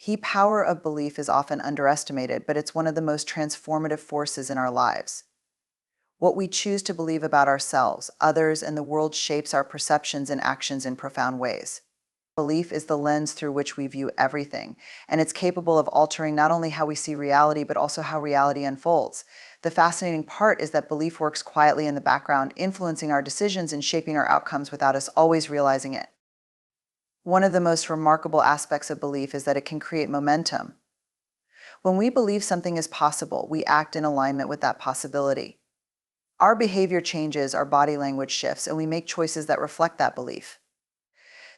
The power of belief is often underestimated, but it's one of the most transformative forces in our lives. What we choose to believe about ourselves, others, and the world shapes our perceptions and actions in profound ways. Belief is the lens through which we view everything, and it's capable of altering not only how we see reality, but also how reality unfolds. The fascinating part is that belief works quietly in the background, influencing our decisions and shaping our outcomes without us always realizing it. One of the most remarkable aspects of belief is that it can create momentum. When we believe something is possible, we act in alignment with that possibility. Our behavior changes, our body language shifts, and we make choices that reflect that belief.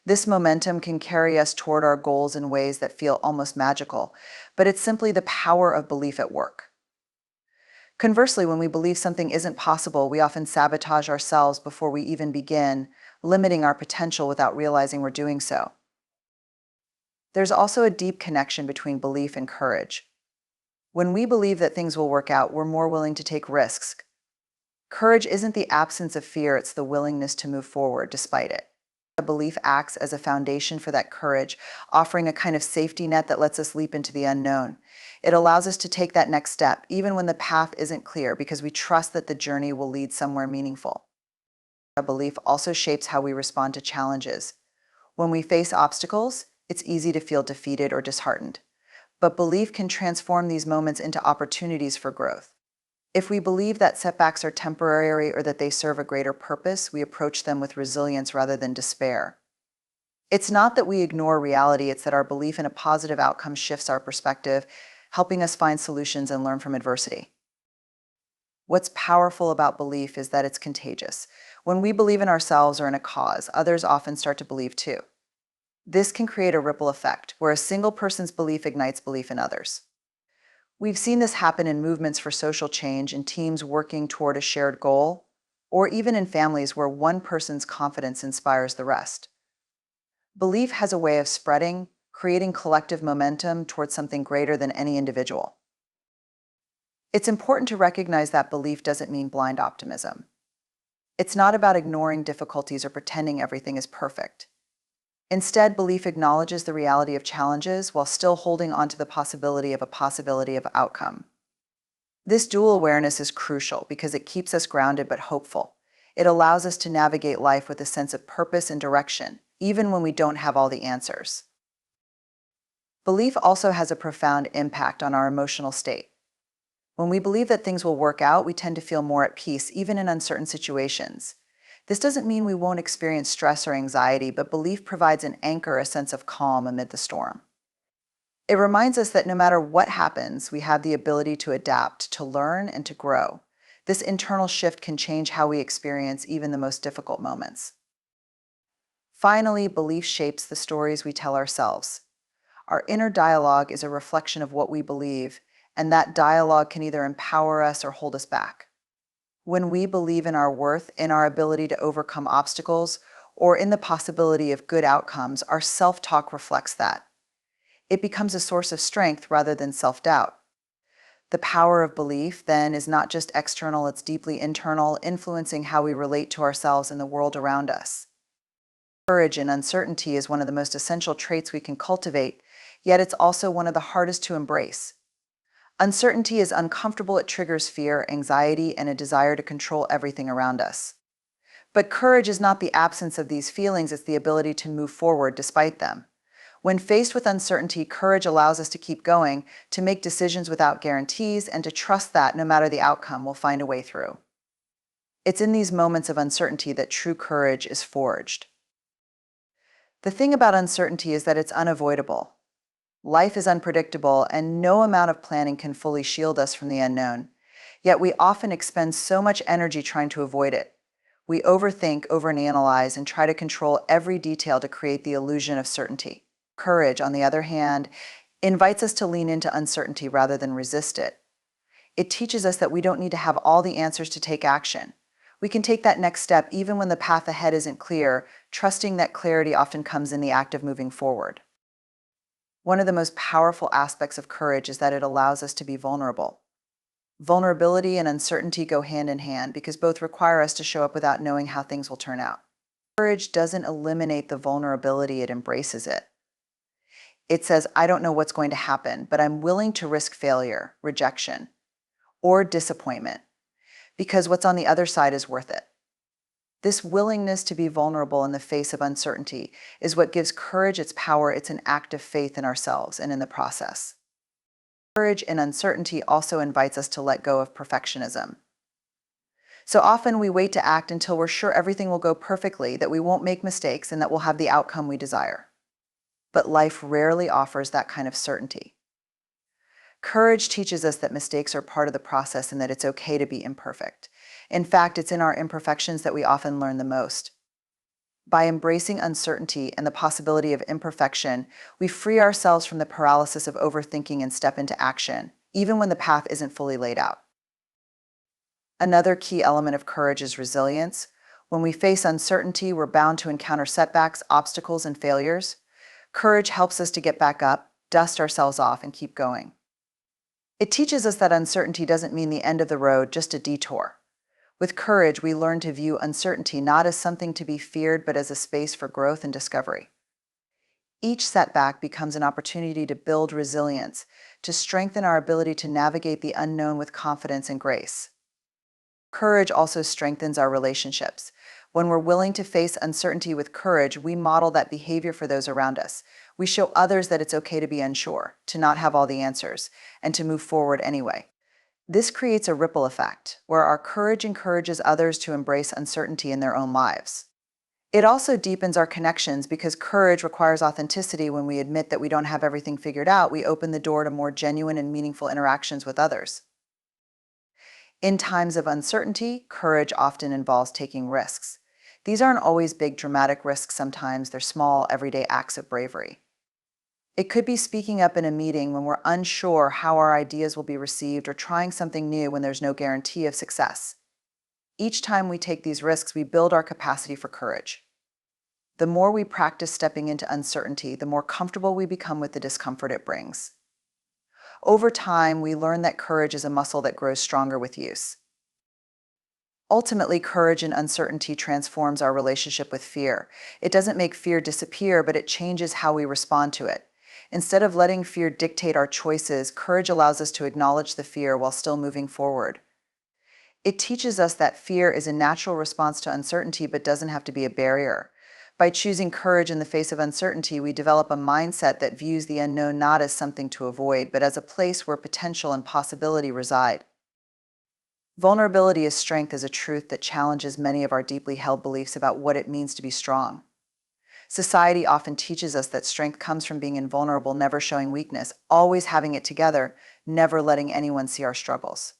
This momentum can carry us toward our goals in ways that feel almost magical, but it's simply the power of belief at work. Conversely, when we believe something isn't possible, we often sabotage ourselves before we even begin, limiting our potential without realizing we're doing so. There's also a deep connection between belief and courage. When we believe that things will work out, we're more willing to take risks. Courage isn't the absence of fear, it's the willingness to move forward despite it. A belief acts as a foundation for that courage, offering a kind of safety net that lets us leap into the unknown. It allows us to take that next step, even when the path isn't clear, because we trust that the journey will lead somewhere meaningful. A belief also shapes how we respond to challenges. When we face obstacles, it's easy to feel defeated or disheartened. But belief can transform these moments into opportunities for growth. If we believe that setbacks are temporary or that they serve a greater purpose, we approach them with resilience rather than despair. It's not that we ignore reality, it's that our belief in a positive outcome shifts our perspective, helping us find solutions and learn from adversity. What's powerful about belief is that it's contagious. When we believe in ourselves or in a cause, others often start to believe too. This can create a ripple effect, where a single person's belief ignites belief in others. We've seen this happen in movements for social change, in teams working toward a shared goal, or even in families where one person's confidence inspires the rest. Belief has a way of spreading, creating collective momentum towards something greater than any individual. It's important to recognize that belief doesn't mean blind optimism. It's not about ignoring difficulties or pretending everything is perfect. Instead, belief acknowledges the reality of challenges while still holding on to the possibility of outcome. This dual awareness is crucial because it keeps us grounded but hopeful. It allows us to navigate life with a sense of purpose and direction, even when we don't have all the answers. Belief also has a profound impact on our emotional state. When we believe that things will work out, we tend to feel more at peace, even in uncertain situations. This doesn't mean we won't experience stress or anxiety, but belief provides an anchor, a sense of calm amid the storm. It reminds us that no matter what happens, we have the ability to adapt, to learn, and to grow. This internal shift can change how we experience even the most difficult moments. Finally, belief shapes the stories we tell ourselves. Our inner dialogue is a reflection of what we believe, and that dialogue can either empower us or hold us back. When we believe in our worth, in our ability to overcome obstacles, or in the possibility of good outcomes, our self-talk reflects that. It becomes a source of strength rather than self-doubt. The power of belief, then, is not just external, it's deeply internal, influencing how we relate to ourselves and the world around us. Courage in uncertainty is one of the most essential traits we can cultivate, yet it's also one of the hardest to embrace. Uncertainty is uncomfortable, it triggers fear, anxiety, and a desire to control everything around us. But courage is not the absence of these feelings, it's the ability to move forward despite them. When faced with uncertainty, courage allows us to keep going, to make decisions without guarantees, and to trust that, no matter the outcome, we'll find a way through. It's in these moments of uncertainty that true courage is forged. The thing about uncertainty is that it's unavoidable. Life is unpredictable, and no amount of planning can fully shield us from the unknown. Yet we often expend so much energy trying to avoid it. We overthink, overanalyze, and try to control every detail to create the illusion of certainty. Courage, on the other hand, invites us to lean into uncertainty rather than resist it. It teaches us that we don't need to have all the answers to take action. We can take that next step even when the path ahead isn't clear, trusting that clarity often comes in the act of moving forward. One of the most powerful aspects of courage is that it allows us to be vulnerable. Vulnerability and uncertainty go hand in hand because both require us to show up without knowing how things will turn out. Courage doesn't eliminate the vulnerability, it embraces it. It says, I don't know what's going to happen, but I'm willing to risk failure, rejection, or disappointment, because what's on the other side is worth it. This willingness to be vulnerable in the face of uncertainty is what gives courage its power. It's an act of faith in ourselves and in the process. Courage in uncertainty also invites us to let go of perfectionism. So often we wait to act until we're sure everything will go perfectly, that we won't make mistakes, and that we'll have the outcome we desire. But life rarely offers that kind of certainty. Courage teaches us that mistakes are part of the process and that it's okay to be imperfect. In fact, it's in our imperfections that we often learn the most. By embracing uncertainty and the possibility of imperfection, we free ourselves from the paralysis of overthinking and step into action, even when the path isn't fully laid out. Another key element of courage is resilience. When we face uncertainty, we're bound to encounter setbacks, obstacles, and failures. Courage helps us to get back up, dust ourselves off, and keep going. It teaches us that uncertainty doesn't mean the end of the road, just a detour. With courage, we learn to view uncertainty not as something to be feared, but as a space for growth and discovery. Each setback becomes an opportunity to build resilience, to strengthen our ability to navigate the unknown with confidence and grace. Courage also strengthens our relationships. When we're willing to face uncertainty with courage, we model that behavior for those around us. We show others that it's okay to be unsure, to not have all the answers, and to move forward anyway. This creates a ripple effect, where our courage encourages others to embrace uncertainty in their own lives. It also deepens our connections because courage requires authenticity. When we admit that we don't have everything figured out, we open the door to more genuine and meaningful interactions with others. In times of uncertainty, courage often involves taking risks. These aren't always big, dramatic risks. Sometimes they're small, everyday acts of bravery. It could be speaking up in a meeting when we're unsure how our ideas will be received, or trying something new when there's no guarantee of success. Each time we take these risks, we build our capacity for courage. The more we practice stepping into uncertainty, the more comfortable we become with the discomfort it brings. Over time, we learn that courage is a muscle that grows stronger with use. Ultimately, courage in uncertainty transforms our relationship with fear. It doesn't make fear disappear, but it changes how we respond to it. Instead of letting fear dictate our choices, courage allows us to acknowledge the fear while still moving forward. It teaches us that fear is a natural response to uncertainty, but doesn't have to be a barrier. By choosing courage in the face of uncertainty, we develop a mindset that views the unknown not as something to avoid, but as a place where potential and possibility reside. Vulnerability as strength is a truth that challenges many of our deeply held beliefs about what it means to be strong. Society often teaches us that strength comes from being invulnerable, never showing weakness, always having it together, never letting anyone see our struggles.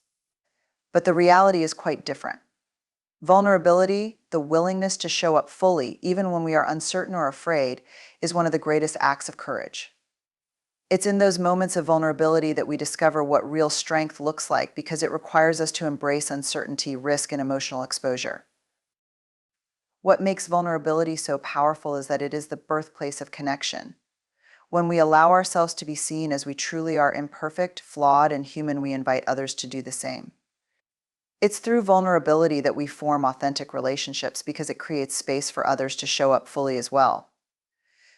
But the reality is quite different. Vulnerability, the willingness to show up fully, even when we are uncertain or afraid, is one of the greatest acts of courage. It's in those moments of vulnerability that we discover what real strength looks like, because it requires us to embrace uncertainty, risk, and emotional exposure. What makes vulnerability so powerful is that it is the birthplace of connection. When we allow ourselves to be seen as we truly are, imperfect, flawed, and human, we invite others to do the same. It's through vulnerability that we form authentic relationships, because it creates space for others to show up fully as well.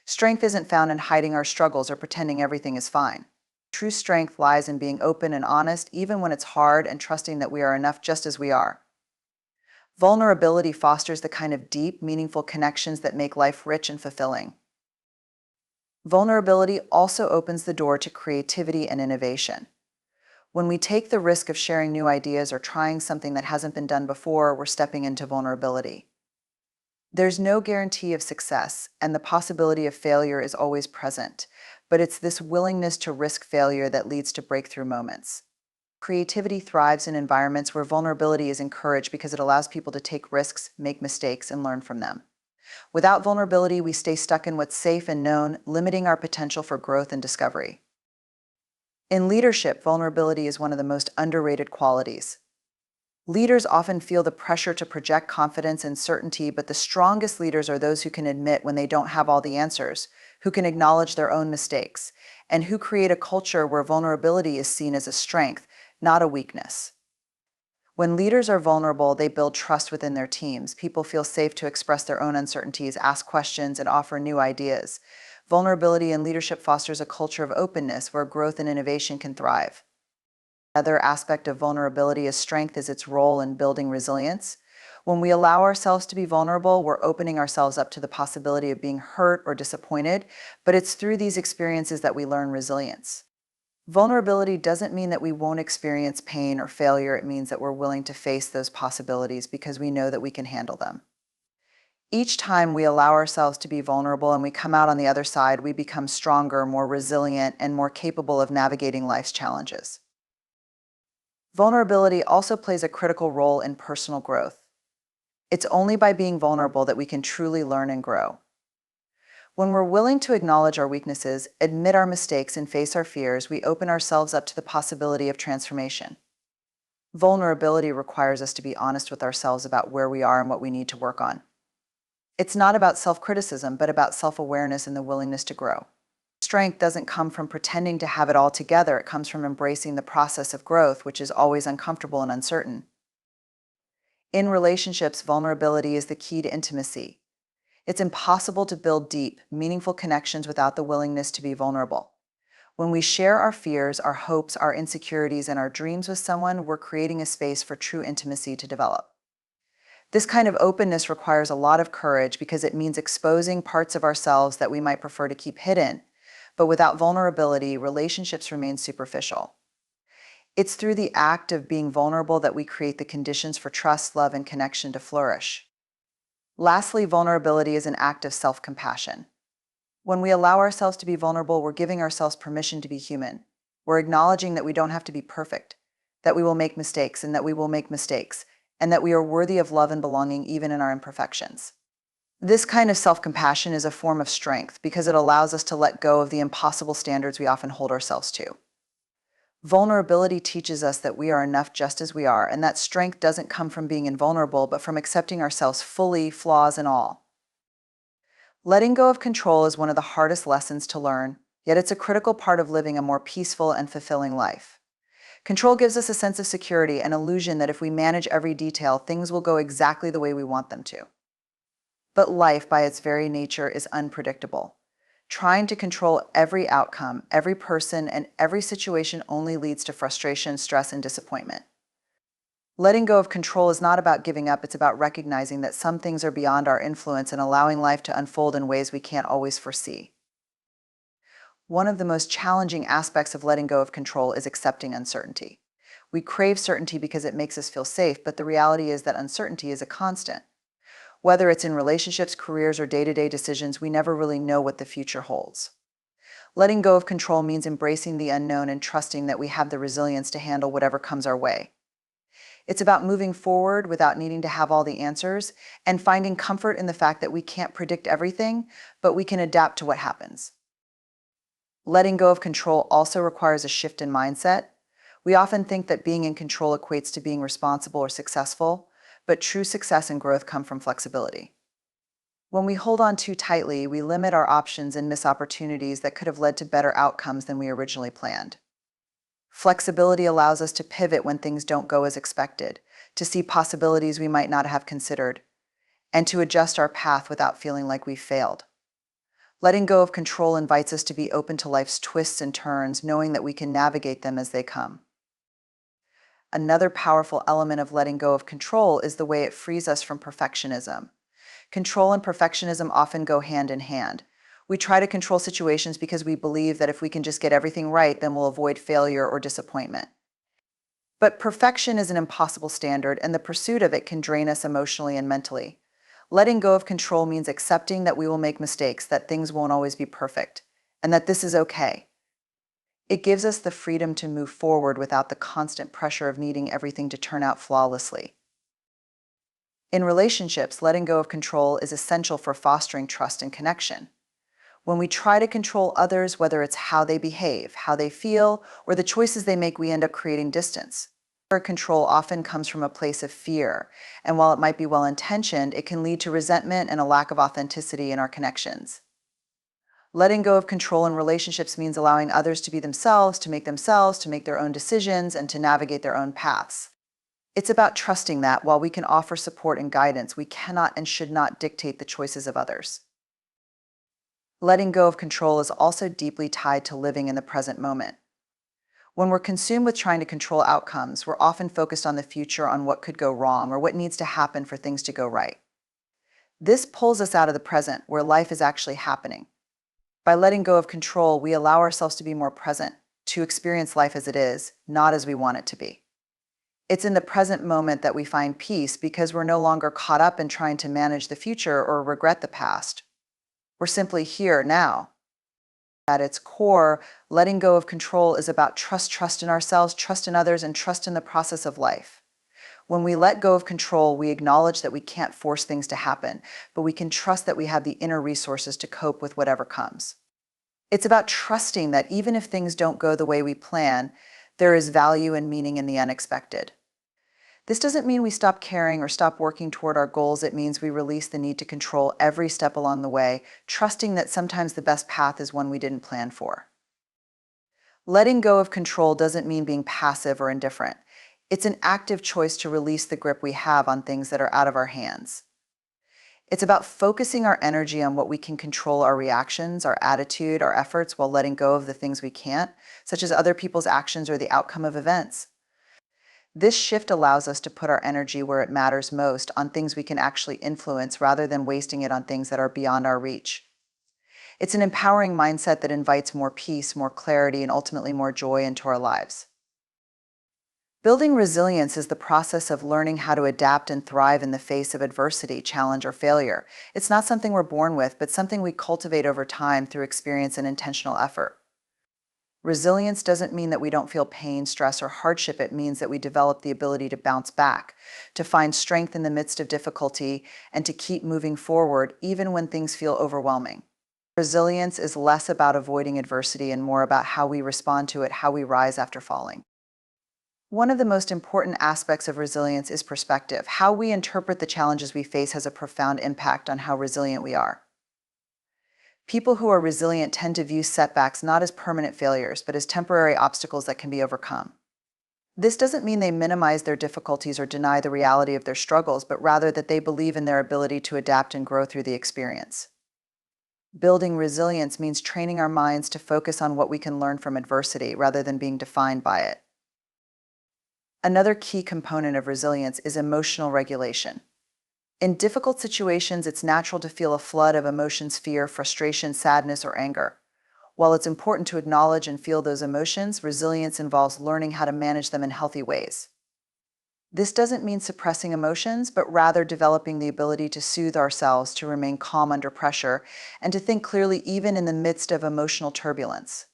Strength isn't found in hiding our struggles or pretending everything is fine. True strength lies in being open and honest, even when it's hard, and trusting that we are enough just as we are. Vulnerability fosters the kind of deep, meaningful connections that make life rich and fulfilling. Vulnerability also opens the door to creativity and innovation. When we take the risk of sharing new ideas or trying something that hasn't been done before, we're stepping into vulnerability. There's no guarantee of success, and the possibility of failure is always present, but it's this willingness to risk failure that leads to breakthrough moments. Creativity thrives in environments where vulnerability is encouraged, because it allows people to take risks, make mistakes, and learn from them. Without vulnerability, we stay stuck in what's safe and known, limiting our potential for growth and discovery. In leadership, vulnerability is one of the most underrated qualities. Leaders often feel the pressure to project confidence and certainty, but the strongest leaders are those who can admit when they don't have all the answers, who can acknowledge their own mistakes, and who create a culture where vulnerability is seen as a strength, not a weakness. When leaders are vulnerable, they build trust within their teams. People feel safe to express their own uncertainties, ask questions, and offer new ideas. Vulnerability in leadership fosters a culture of openness where growth and innovation can thrive. Another aspect of vulnerability is strength is its role in building resilience. When we allow ourselves to be vulnerable, we're opening ourselves up to the possibility of being hurt or disappointed, but it's through these experiences that we learn resilience. Vulnerability doesn't mean that we won't experience pain or failure. It means that we're willing to face those possibilities because we know that we can handle them. Each time we allow ourselves to be vulnerable and we come out on the other side, we become stronger, more resilient, and more capable of navigating life's challenges. Vulnerability also plays a critical role in personal growth. It's only by being vulnerable that we can truly learn and grow. When we're willing to acknowledge our weaknesses, admit our mistakes, and face our fears, we open ourselves up to the possibility of transformation. Vulnerability requires us to be honest with ourselves about where we are and what we need to work on. It's not about self-criticism, but about self-awareness and the willingness to grow. Strength doesn't come from pretending to have it all together. It comes from embracing the process of growth, which is always uncomfortable and uncertain. In relationships, vulnerability is the key to intimacy. It's impossible to build deep, meaningful connections without the willingness to be vulnerable. When we share our fears, our hopes, our insecurities, and our dreams with someone, we're creating a space for true intimacy to develop. This kind of openness requires a lot of courage because it means exposing parts of ourselves that we might prefer to keep hidden. But without vulnerability, relationships remain superficial. It's through the act of being vulnerable that we create the conditions for trust, love, and connection to flourish. Lastly, vulnerability is an act of self-compassion. When we allow ourselves to be vulnerable, we're giving ourselves permission to be human. We're acknowledging that we don't have to be perfect, that we will make mistakes, and that we will make mistakes, and that we are worthy of love and belonging even in our imperfections. This kind of self-compassion is a form of strength because it allows us to let go of the impossible standards we often hold ourselves to. Vulnerability teaches us that we are enough just as we are, and that strength doesn't come from being invulnerable, but from accepting ourselves fully, flaws and all. Letting go of control is one of the hardest lessons to learn, yet it's a critical part of living a more peaceful and fulfilling life. Control gives us a sense of security, an illusion that if we manage every detail, things will go exactly the way we want them to. But life, by its very nature, is unpredictable. Trying to control every outcome, every person, and every situation only leads to frustration, stress, and disappointment. Letting go of control is not about giving up, it's about recognizing that some things are beyond our influence and allowing life to unfold in ways we can't always foresee. One of the most challenging aspects of letting go of control is accepting uncertainty. We crave certainty because it makes us feel safe, but the reality is that uncertainty is a constant. Whether it's in relationships, careers, or day-to-day decisions, we never really know what the future holds. Letting go of control means embracing the unknown and trusting that we have the resilience to handle whatever comes our way. It's about moving forward without needing to have all the answers and finding comfort in the fact that we can't predict everything, but we can adapt to what happens. Letting go of control also requires a shift in mindset. We often think that being in control equates to being responsible or successful, but true success and growth come from flexibility. When we hold on too tightly, we limit our options and miss opportunities that could have led to better outcomes than we originally planned. Flexibility allows us to pivot when things don't go as expected, to see possibilities we might not have considered, and to adjust our path without feeling like we've failed. Letting go of control invites us to be open to life's twists and turns, knowing that we can navigate them as they come. Another powerful element of letting go of control is the way it frees us from perfectionism. Control and perfectionism often go hand in hand. We try to control situations because we believe that if we can just get everything right, then we'll avoid failure or disappointment. But perfection is an impossible standard, and the pursuit of it can drain us emotionally and mentally. Letting go of control means accepting that we will make mistakes, that things won't always be perfect, and that this is okay. It gives us the freedom to move forward without the constant pressure of needing everything to turn out flawlessly. In relationships, letting go of control is essential for fostering trust and connection. When we try to control others, whether it's how they behave, how they feel, or the choices they make, we end up creating distance. Control often comes from a place of fear, and while it might be well-intentioned, it can lead to resentment and a lack of authenticity in our connections. Letting go of control in relationships means allowing others to be themselves, to make their own decisions, and to navigate their own paths. It's about trusting that while we can offer support and guidance, we cannot and should not dictate the choices of others. Letting go of control is also deeply tied to living in the present moment. When we're consumed with trying to control outcomes, we're often focused on the future, on what could go wrong, or what needs to happen for things to go right. This pulls us out of the present, where life is actually happening. By letting go of control, we allow ourselves to be more present, to experience life as it is, not as we want it to be. It's in the present moment that we find peace because we're no longer caught up in trying to manage the future or regret the past. We're simply here now. At its core, letting go of control is about trust in ourselves, trust in others, and trust in the process of life. When we let go of control, we acknowledge that we can't force things to happen, but we can trust that we have the inner resources to cope with whatever comes. It's about trusting that even if things don't go the way we plan, there is value and meaning in the unexpected. This doesn't mean we stop caring or stop working toward our goals. It means we release the need to control every step along the way, trusting that sometimes the best path is one we didn't plan for. Letting go of control doesn't mean being passive or indifferent. It's an active choice to release the grip we have on things that are out of our hands. It's about focusing our energy on what we can control: our reactions, our attitude, our efforts, while letting go of the things we can't, such as other people's actions or the outcome of events. This shift allows us to put our energy where it matters most, on things we can actually influence rather than wasting it on things that are beyond our reach. It's an empowering mindset that invites more peace, more clarity, and ultimately more joy into our lives. Building resilience is the process of learning how to adapt and thrive in the face of adversity, challenge, or failure. It's not something we're born with, but something we cultivate over time through experience and intentional effort. Resilience doesn't mean that we don't feel pain, stress, or hardship. It means that we develop the ability to bounce back, to find strength in the midst of difficulty, and to keep moving forward even when things feel overwhelming. Resilience is less about avoiding adversity and more about how we respond to it, how we rise after falling. One of the most important aspects of resilience is perspective. How we interpret the challenges we face has a profound impact on how resilient we are. People who are resilient tend to view setbacks not as permanent failures, but as temporary obstacles that can be overcome. This doesn't mean they minimize their difficulties or deny the reality of their struggles, but rather that they believe in their ability to adapt and grow through the experience. Building resilience means training our minds to focus on what we can learn from adversity rather than being defined by it. Another key component of resilience is emotional regulation. In difficult situations, it's natural to feel a flood of emotions: fear, frustration, sadness, or anger. While it's important to acknowledge and feel those emotions, resilience involves learning how to manage them in healthy ways. This doesn't mean suppressing emotions, but rather developing the ability to soothe ourselves, to remain calm under pressure, and to think clearly even in the midst of emotional turbulence.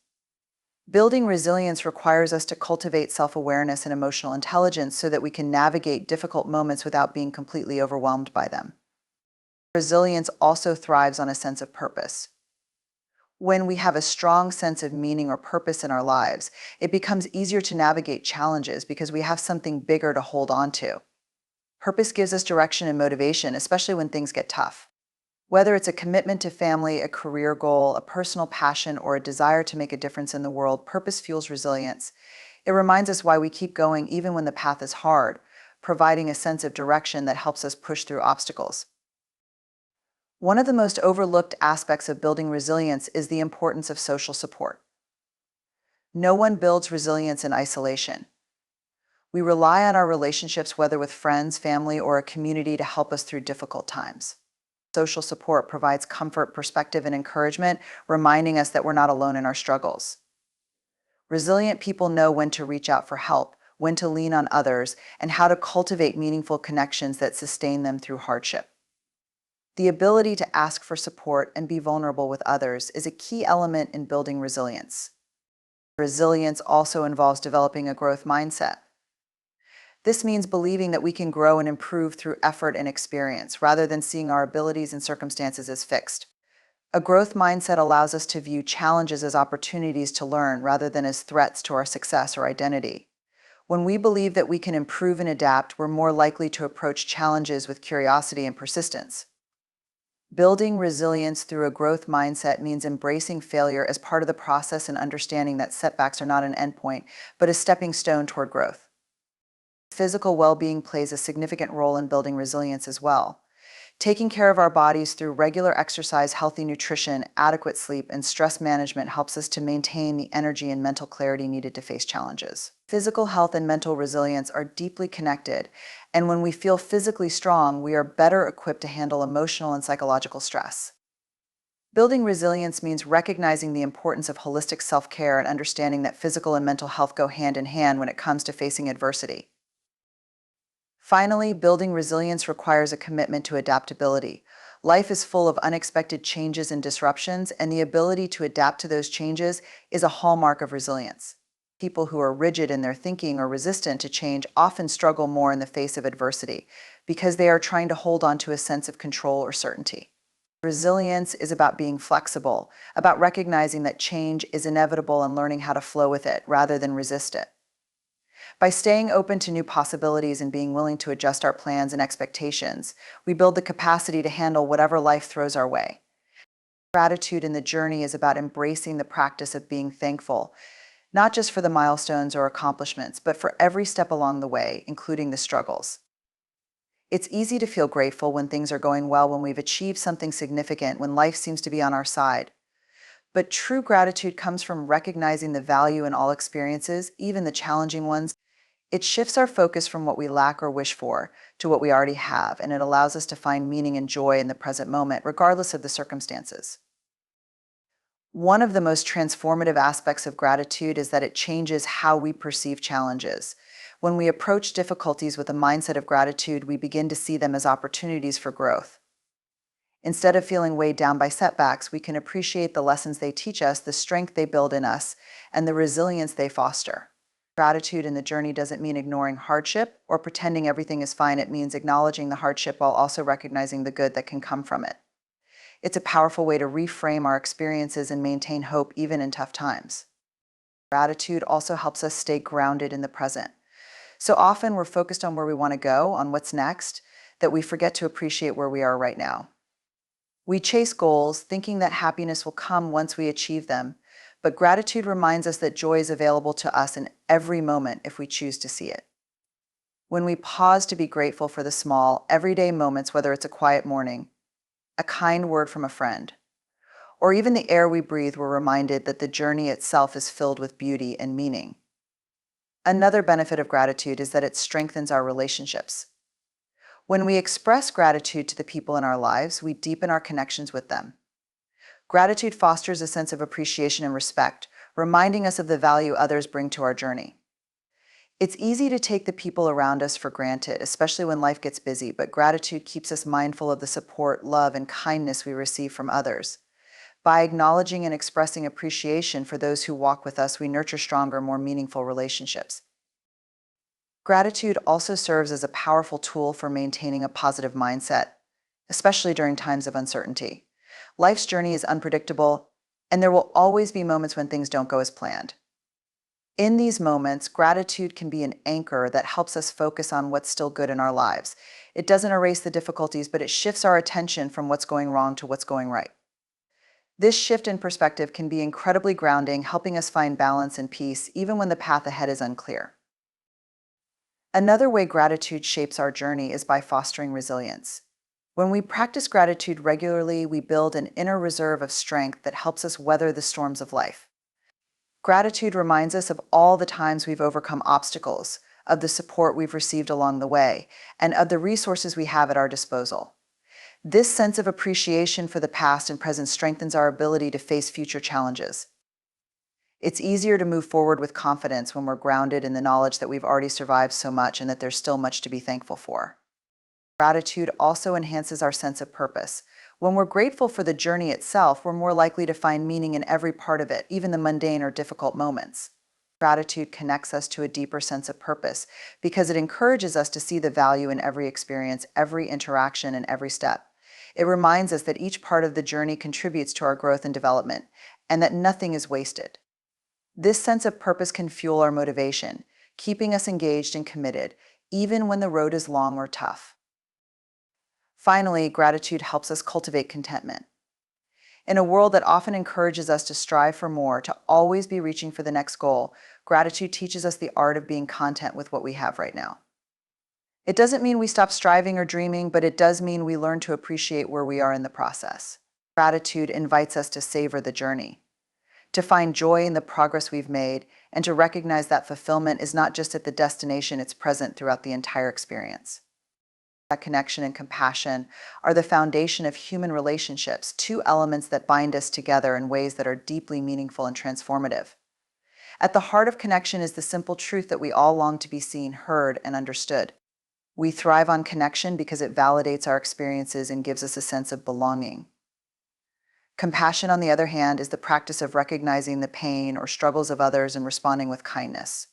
Building resilience requires us to cultivate self-awareness and emotional intelligence so that we can navigate difficult moments without being completely overwhelmed by them. Resilience also thrives on a sense of purpose. When we have a strong sense of meaning or purpose in our lives, it becomes easier to navigate challenges because we have something bigger to hold on to. Purpose gives us direction and motivation, especially when things get tough. Whether it's a commitment to family, a career goal, a personal passion, or a desire to make a difference in the world, purpose fuels resilience. It reminds us why we keep going even when the path is hard, providing a sense of direction that helps us push through obstacles. One of the most overlooked aspects of building resilience is the importance of social support. No one builds resilience in isolation. We rely on our relationships, whether with friends, family, or a community, to help us through difficult times. Social support provides comfort, perspective, and encouragement, reminding us that we're not alone in our struggles. Resilient people know when to reach out for help, when to lean on others, and how to cultivate meaningful connections that sustain them through hardship. The ability to ask for support and be vulnerable with others is a key element in building resilience. Resilience also involves developing a growth mindset. This means believing that we can grow and improve through effort and experience, rather than seeing our abilities and circumstances as fixed. A growth mindset allows us to view challenges as opportunities to learn, rather than as threats to our success or identity. When we believe that we can improve and adapt, we're more likely to approach challenges with curiosity and persistence. Building resilience through a growth mindset means embracing failure as part of the process and understanding that setbacks are not an endpoint, but a stepping stone toward growth. Physical well-being plays a significant role in building resilience as well. Taking care of our bodies through regular exercise, healthy nutrition, adequate sleep, and stress management helps us to maintain the energy and mental clarity needed to face challenges. Physical health and mental resilience are deeply connected, and when we feel physically strong, we are better equipped to handle emotional and psychological stress. Building resilience means recognizing the importance of holistic self-care and understanding that physical and mental health go hand in hand when it comes to facing adversity. Finally, building resilience requires a commitment to adaptability. Life is full of unexpected changes and disruptions, and the ability to adapt to those changes is a hallmark of resilience. People who are rigid in their thinking or resistant to change often struggle more in the face of adversity because they are trying to hold on to a sense of control or certainty. Resilience is about being flexible, about recognizing that change is inevitable and learning how to flow with it rather than resist it. By staying open to new possibilities and being willing to adjust our plans and expectations, we build the capacity to handle whatever life throws our way. Gratitude in the journey is about embracing the practice of being thankful, not just for the milestones or accomplishments, but for every step along the way, including the struggles. It's easy to feel grateful when things are going well, when we've achieved something significant, when life seems to be on our side. But true gratitude comes from recognizing the value in all experiences, even the challenging ones. It shifts our focus from what we lack or wish for to what we already have, and it allows us to find meaning and joy in the present moment, regardless of the circumstances. One of the most transformative aspects of gratitude is that it changes how we perceive challenges. When we approach difficulties with a mindset of gratitude, we begin to see them as opportunities for growth. Instead of feeling weighed down by setbacks, we can appreciate the lessons they teach us, the strength they build in us, and the resilience they foster. Gratitude in the journey doesn't mean ignoring hardship or pretending everything is fine. It means acknowledging the hardship while also recognizing the good that can come from it. It's a powerful way to reframe our experiences and maintain hope even in tough times. Gratitude also helps us stay grounded in the present. So often we're focused on where we want to go, on what's next, that we forget to appreciate where we are right now. We chase goals, thinking that happiness will come once we achieve them, but gratitude reminds us that joy is available to us in every moment if we choose to see it. When we pause to be grateful for the small, everyday moments, whether it's a quiet morning, a kind word from a friend, or even the air we breathe, we're reminded that the journey itself is filled with beauty and meaning. Another benefit of gratitude is that it strengthens our relationships. When we express gratitude to the people in our lives, we deepen our connections with them. Gratitude fosters a sense of appreciation and respect, reminding us of the value others bring to our journey. It's easy to take the people around us for granted, especially when life gets busy, but gratitude keeps us mindful of the support, love, and kindness we receive from others. By acknowledging and expressing appreciation for those who walk with us, we nurture stronger, more meaningful relationships. Gratitude also serves as a powerful tool for maintaining a positive mindset, especially during times of uncertainty. Life's journey is unpredictable, and there will always be moments when things don't go as planned. In these moments, gratitude can be an anchor that helps us focus on what's still good in our lives. It doesn't erase the difficulties, but it shifts our attention from what's going wrong to what's going right. This shift in perspective can be incredibly grounding, helping us find balance and peace even when the path ahead is unclear. Another way gratitude shapes our journey is by fostering resilience. When we practice gratitude regularly, we build an inner reserve of strength that helps us weather the storms of life. Gratitude reminds us of all the times we've overcome obstacles, of the support we've received along the way, and of the resources we have at our disposal. This sense of appreciation for the past and present strengthens our ability to face future challenges. It's easier to move forward with confidence when we're grounded in the knowledge that we've already survived so much and that there's still much to be thankful for. Gratitude also enhances our sense of purpose. When we're grateful for the journey itself, we're more likely to find meaning in every part of it, even the mundane or difficult moments. Gratitude connects us to a deeper sense of purpose because it encourages us to see the value in every experience, every interaction, and every step. It reminds us that each part of the journey contributes to our growth and development, and that nothing is wasted. This sense of purpose can fuel our motivation, keeping us engaged and committed, even when the road is long or tough. Finally, gratitude helps us cultivate contentment. In a world that often encourages us to strive for more, to always be reaching for the next goal, gratitude teaches us the art of being content with what we have right now. It doesn't mean we stop striving or dreaming, but it does mean we learn to appreciate where we are in the process. Gratitude invites us to savor the journey, to find joy in the progress we've made, and to recognize that fulfillment is not just at the destination, it's present throughout the entire experience. That connection and compassion are the foundation of human relationships, two elements that bind us together in ways that are deeply meaningful and transformative. At the heart of connection is the simple truth that we all long to be seen, heard, and understood. We thrive on connection because it validates our experiences and gives us a sense of belonging. Compassion, on the other hand, is the practice of recognizing the pain or struggles of others and responding with kindness.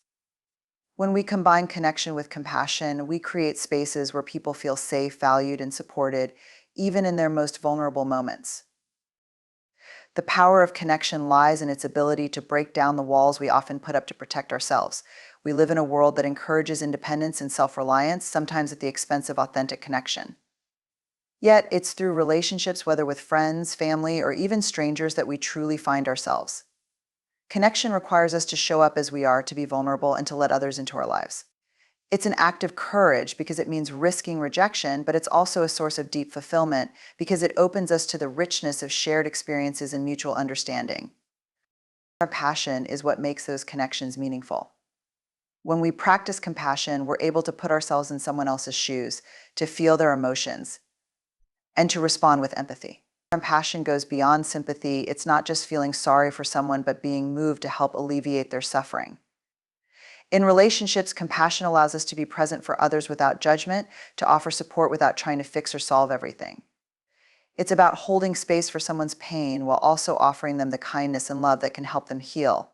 When we combine connection with compassion, we create spaces where people feel safe, valued, and supported, even in their most vulnerable moments. The power of connection lies in its ability to break down the walls we often put up to protect ourselves. We live in a world that encourages independence and self-reliance, sometimes at the expense of authentic connection. Yet, it's through relationships, whether with friends, family, or even strangers, that we truly find ourselves. Connection requires us to show up as we are, to be vulnerable, and to let others into our lives. It's an act of courage because it means risking rejection, but it's also a source of deep fulfillment because it opens us to the richness of shared experiences and mutual understanding. Our passion is what makes those connections meaningful. When we practice compassion, we're able to put ourselves in someone else's shoes, to feel their emotions, and to respond with empathy. Compassion goes beyond sympathy. It's not just feeling sorry for someone, but being moved to help alleviate their suffering. In relationships, compassion allows us to be present for others without judgment, to offer support without trying to fix or solve everything. It's about holding space for someone's pain while also offering them the kindness and love that can help them heal.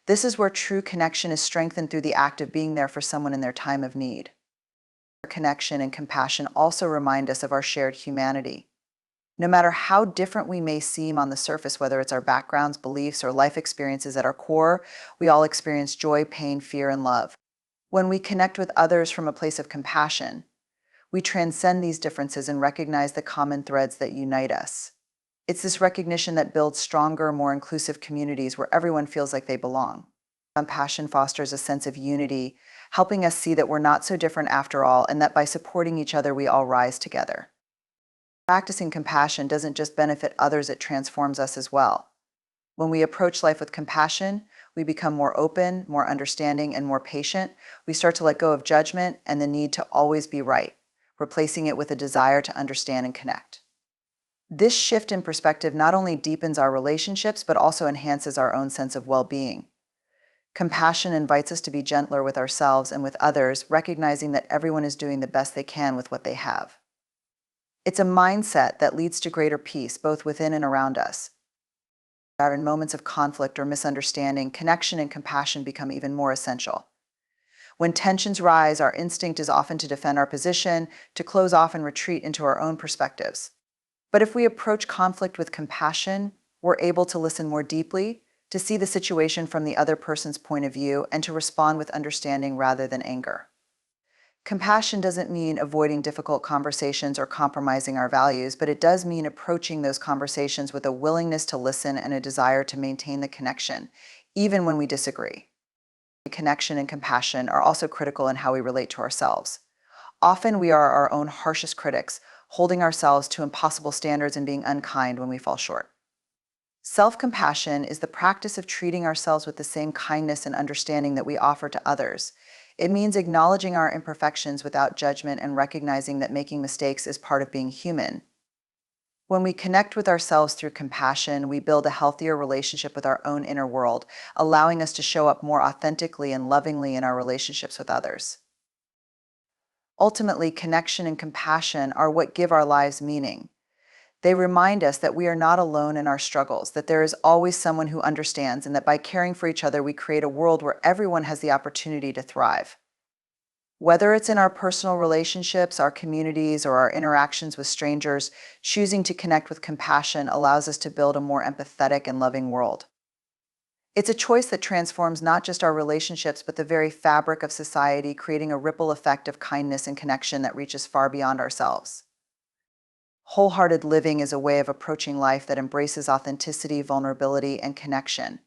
This is where true connection is strengthened, through the act of being there for someone in their time of need. Connection and compassion also remind us of our shared humanity. No matter how different we may seem on the surface, whether it's our backgrounds, beliefs, or life experiences, at our core, we all experience joy, pain, fear, and love. When we connect with others from a place of compassion, we transcend these differences and recognize the common threads that unite us. It's this recognition that builds stronger, more inclusive communities where everyone feels like they belong. Compassion fosters a sense of unity, helping us see that we're not so different after all, and that by supporting each other, we all rise together. Practicing compassion doesn't just benefit others, it transforms us as well. When we approach life with compassion, we become more open, more understanding, and more patient. We start to let go of judgment and the need to always be right, replacing it with a desire to understand and connect. This shift in perspective not only deepens our relationships, but also enhances our own sense of well-being. Compassion invites us to be gentler with ourselves and with others, recognizing that everyone is doing the best they can with what they have. It's a mindset that leads to greater peace, both within and around us. In moments of conflict or misunderstanding, connection and compassion become even more essential. When tensions rise, our instinct is often to defend our position, to close off and retreat into our own perspectives. But if we approach conflict with compassion, we're able to listen more deeply, to see the situation from the other person's point of view, and to respond with understanding rather than anger. Compassion doesn't mean avoiding difficult conversations or compromising our values, but it does mean approaching those conversations with a willingness to listen and a desire to maintain the connection, even when we disagree. Connection and compassion are also critical in how we relate to ourselves. Often we are our own harshest critics, holding ourselves to impossible standards and being unkind when we fall short. Self-compassion is the practice of treating ourselves with the same kindness and understanding that we offer to others. It means acknowledging our imperfections without judgment and recognizing that making mistakes is part of being human. When we connect with ourselves through compassion, we build a healthier relationship with our own inner world, allowing us to show up more authentically and lovingly in our relationships with others. Ultimately, connection and compassion are what give our lives meaning. They remind us that we are not alone in our struggles, that there is always someone who understands, and that by caring for each other, we create a world where everyone has the opportunity to thrive. Whether it's in our personal relationships, our communities, or our interactions with strangers, choosing to connect with compassion allows us to build a more empathetic and loving world. It's a choice that transforms not just our relationships, but the very fabric of society, creating a ripple effect of kindness and connection that reaches far beyond ourselves. Wholehearted living is a way of approaching life that embraces authenticity, vulnerability, and connection.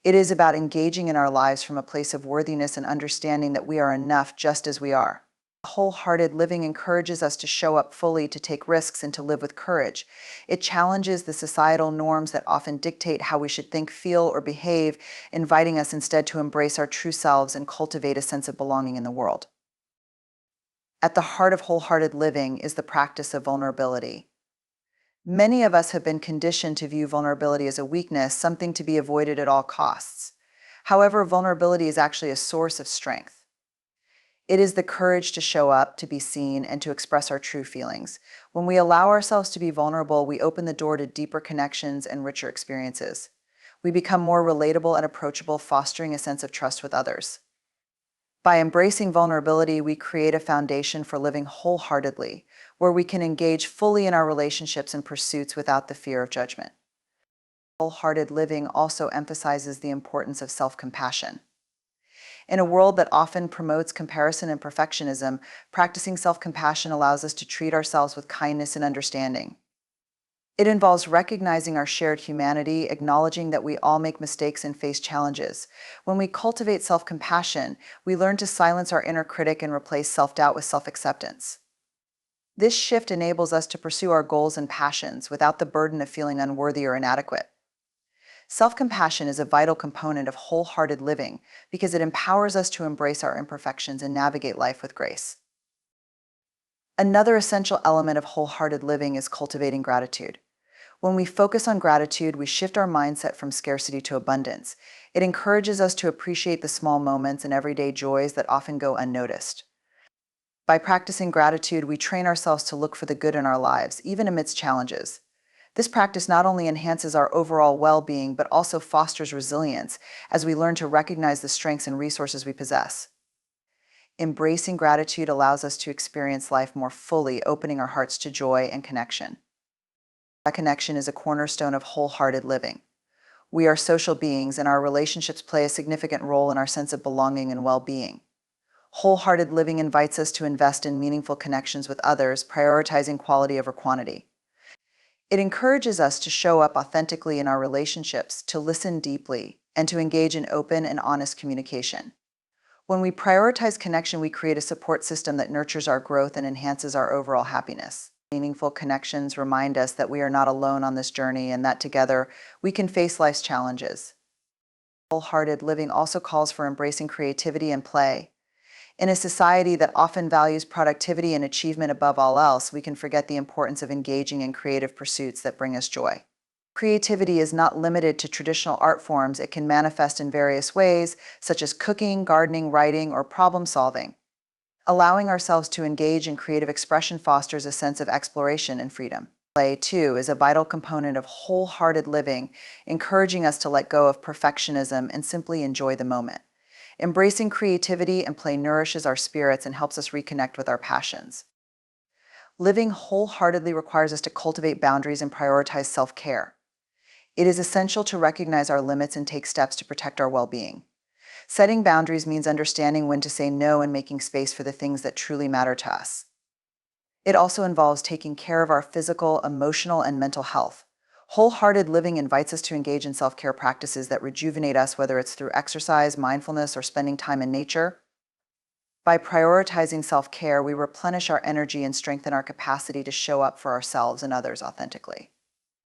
It is about engaging in our lives from a place of worthiness and understanding that we are enough just as we are. Wholehearted living encourages us to show up fully, to take risks, and to live with courage. It challenges the societal norms that often dictate how we should think, feel, or behave, inviting us instead to embrace our true selves and cultivate a sense of belonging in the world. At the heart of wholehearted living is the practice of vulnerability. Many of us have been conditioned to view vulnerability as a weakness, something to be avoided at all costs. However, vulnerability is actually a source of strength. It is the courage to show up, to be seen, and to express our true feelings. When we allow ourselves to be vulnerable, we open the door to deeper connections and richer experiences. We become more relatable and approachable, fostering a sense of trust with others. By embracing vulnerability, we create a foundation for living wholeheartedly, where we can engage fully in our relationships and pursuits without the fear of judgment. Wholehearted living also emphasizes the importance of self-compassion. In a world that often promotes comparison and perfectionism, practicing self-compassion allows us to treat ourselves with kindness and understanding. It involves recognizing our shared humanity, acknowledging that we all make mistakes and face challenges. When we cultivate self-compassion, we learn to silence our inner critic and replace self-doubt with self-acceptance. This shift enables us to pursue our goals and passions without the burden of feeling unworthy or inadequate. Self-compassion is a vital component of wholehearted living because it empowers us to embrace our imperfections and navigate life with grace. Another essential element of wholehearted living is cultivating gratitude. When we focus on gratitude, we shift our mindset from scarcity to abundance. It encourages us to appreciate the small moments and everyday joys that often go unnoticed. By practicing gratitude, we train ourselves to look for the good in our lives, even amidst challenges. This practice not only enhances our overall well-being, but also fosters resilience as we learn to recognize the strengths and resources we possess. Embracing gratitude allows us to experience life more fully, opening our hearts to joy and connection. That connection is a cornerstone of wholehearted living. We are social beings, and our relationships play a significant role in our sense of belonging and well-being. Wholehearted living invites us to invest in meaningful connections with others, prioritizing quality over quantity. It encourages us to show up authentically in our relationships, to listen deeply, and to engage in open and honest communication. When we prioritize connection, we create a support system that nurtures our growth and enhances our overall happiness. Meaningful connections remind us that we are not alone on this journey and that together we can face life's challenges. Wholehearted living also calls for embracing creativity and play. In a society that often values productivity and achievement above all else, we can forget the importance of engaging in creative pursuits that bring us joy. Creativity is not limited to traditional art forms. It can manifest in various ways, such as cooking, gardening, writing, or problem solving. Allowing ourselves to engage in creative expression fosters a sense of exploration and freedom. Play, too, is a vital component of wholehearted living, encouraging us to let go of perfectionism and simply enjoy the moment. Embracing creativity and play nourishes our spirits and helps us reconnect with our passions. Living wholeheartedly requires us to cultivate boundaries and prioritize self-care. It is essential to recognize our limits and take steps to protect our well-being. Setting boundaries means understanding when to say no and making space for the things that truly matter to us. It also involves taking care of our physical, emotional, and mental health. Wholehearted living invites us to engage in self-care practices that rejuvenate us, whether it's through exercise, mindfulness, or spending time in nature. By prioritizing self-care, we replenish our energy and strengthen our capacity to show up for ourselves and others authentically.